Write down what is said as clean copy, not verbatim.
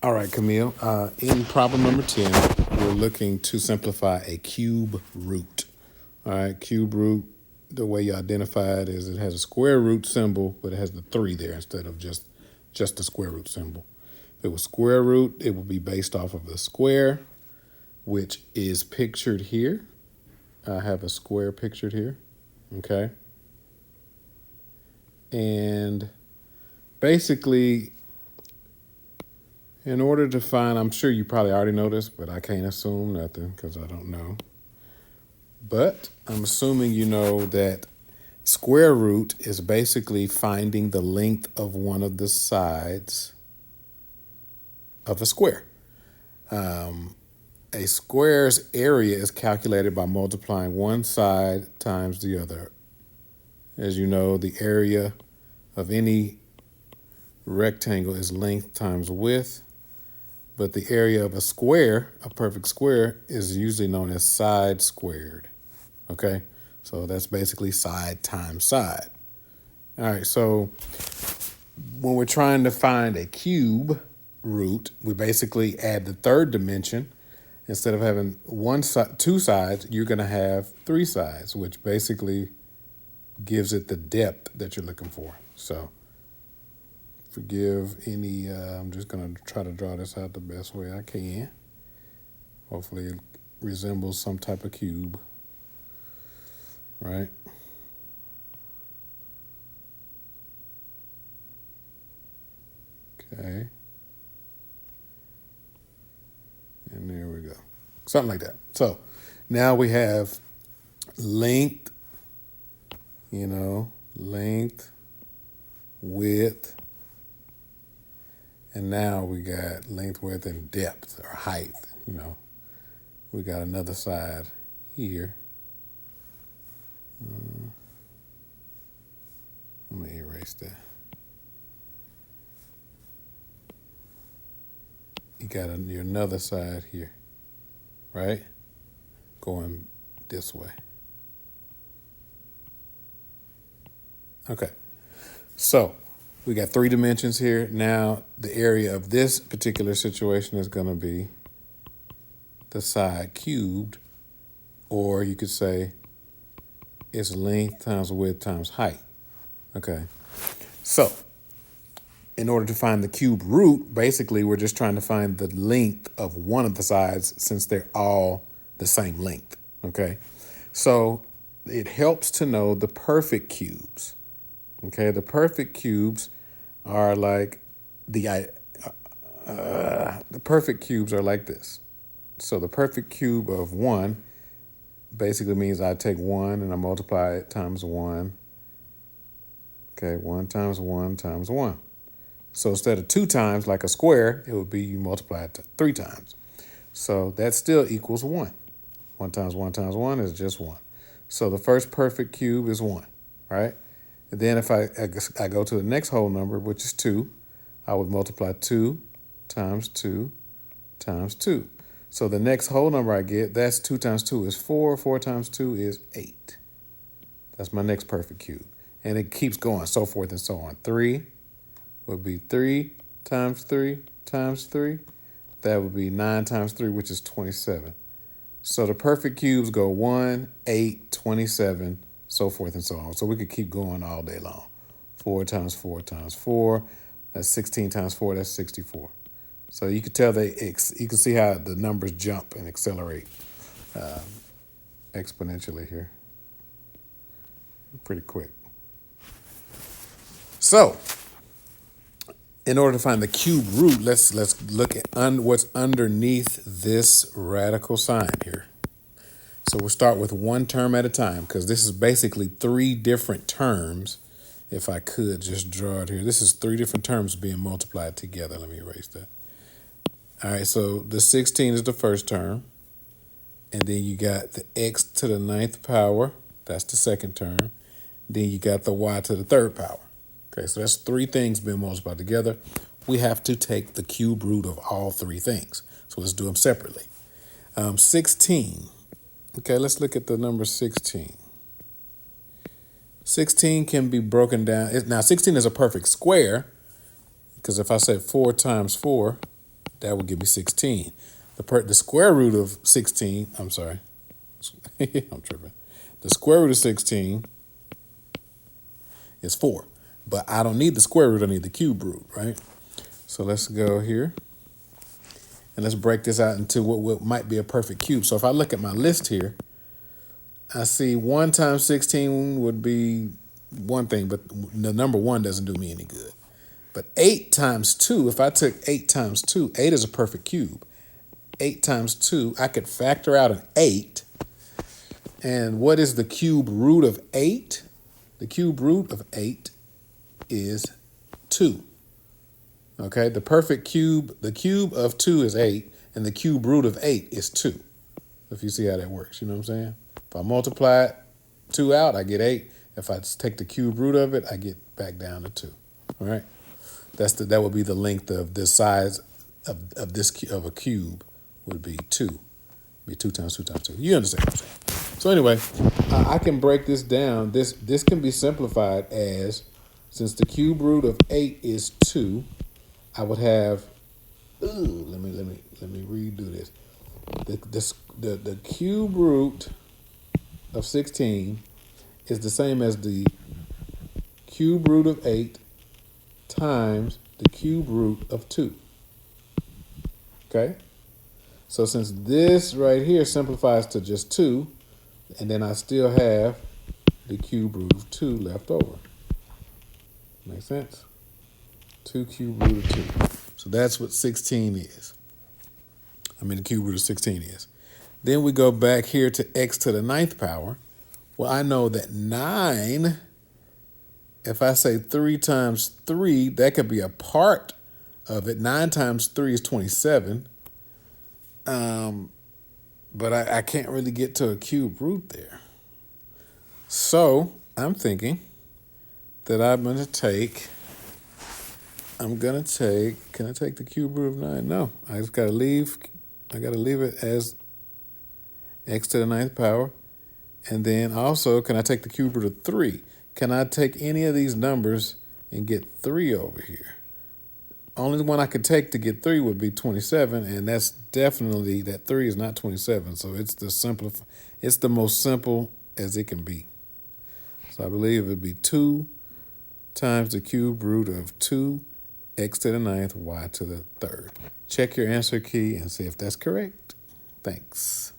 All right, Camille. In problem number 10, we're looking to simplify a cube root. All right, cube root, the way you identify it is it has a square root symbol, but it has the 3 there instead of just the square root symbol. If it was square root, it would be based off of the square, which is pictured here. I have a square pictured here, okay? And basically, in order to find, I'm sure you probably already know this, but I can't assume nothing because I don't know. But I'm assuming you know that square root is basically finding the length of one of the sides of a square. A square's area is calculated by multiplying one side times the other. As you know, the area of any rectangle is length times width, but the area of a square, a perfect square, is usually known as side squared. Okay, so that's basically side times side. All right, so when we're trying to find a cube root, we basically add the third dimension. Instead of having two sides, you're going to have 3 sides, which basically gives it the depth that you're looking for. So forgive any, I'm just going to try to draw this out the best way I can. Hopefully it resembles some type of cube, right? Okay. And there we go. Something like that. So now we have length, length, width, and now we got length, width, and depth or height. We got another side here. Let me erase that. You got your another side here, right? Going this way. Okay, so we got 3 dimensions here. Now the area of this particular situation is going to be the side cubed, or you could say it's length times width times height. Okay, so in order to find the cube root, basically we're just trying to find the length of one of the sides since they're all the same length. Okay, so it helps to know the perfect cubes. Okay, the perfect cubes are like the perfect cubes are like this. So the perfect cube of 1 basically means I take 1 and I multiply it times 1. Okay, 1 times 1 times 1. So instead of 2 times like a square, it would be you multiply it 3 times. So that still equals 1. 1 times 1 times 1 is just 1. So the first perfect cube is 1, right? And then if I go to the next whole number, which is 2, I would multiply 2 times 2 times 2. So the next whole number I get, that's 2 times 2 is 4. 4 times 2 is 8. That's my next perfect cube. And it keeps going, so forth and so on. 3 would be 3 times 3 times 3. That would be 9 times 3, which is 27. So the perfect cubes go 1, 8, 27, so forth and so on. So we could keep going all day long. 4 times 4 times 4. That's 16 times 4. That's 64. So you can tell you can see how the numbers jump and accelerate exponentially here. Pretty quick. So in order to find the cube root, let's look at what's underneath this radical sign here. So we'll start with one term at a time because this is basically 3 different terms. If I could just draw it here. This is 3 different terms being multiplied together. Let me erase that. All right, so the 16 is the first term. And then you got the x to the 9th power. That's the second term. Then you got the y to the 3rd power. Okay, so that's 3 things being multiplied together. We have to take the cube root of all 3 things. So let's do them separately. 16. Okay, let's look at the number 16. 16 can be broken down. Now, 16 is a perfect square because if I say 4 times 4, That would give me 16. The square root of 16, I'm sorry. I'm tripping. The square root of 16 is 4. But I don't need the square root, I need the cube root, right? So let's go here. And let's break this out into what might be a perfect cube. So if I look at my list here, I see 1 times 16 would be one thing, but the number 1 doesn't do me any good. But 8 times 2, if I took 8 times 2, 8 is a perfect cube. 8 times 2, I could factor out an 8. And what is the cube root of 8? The cube root of 8 is 2. Okay, the perfect cube, the cube of 2 is 8, and the cube root of 8 is 2. If you see how that works, you know what I'm saying? If I multiply 2 out, I get 8. If I take the cube root of it, I get back down to 2. All right, that would be the length of the size of a cube would be 2. Be 2 times 2 times 2. You understand what I'm saying? So anyway, I can break this down. This can be simplified as, since the cube root of 8 is 2, I would have. Let me redo this. The cube root of 16 is the same as the cube root of 8 times the cube root of 2. Okay? So since this right here simplifies to just 2, and then I still have the cube root of 2 left over. Make sense? 2 cube root of 2. So that's what 16 is. The cube root of 16 is. Then we go back here to x to the 9th power. Well, I know that 9, if I say 3 times 3, that could be a part of it. 9 times 3 is 27. But I can't really get to a cube root there. So I'm thinking that I'm going to take, can I take the cube root of 9? No, I got to leave it as x to the 9th power. And then also, can I take the cube root of 3? Can I take any of these numbers and get 3 over here? Only one I could take to get 3 would be 27, and that's definitely, that 3 is not 27, so it's the most simple as it can be. So I believe it would be 2 times the cube root of 2, x to the 9th, y to the 3rd. Check your answer key and see if that's correct. Thanks.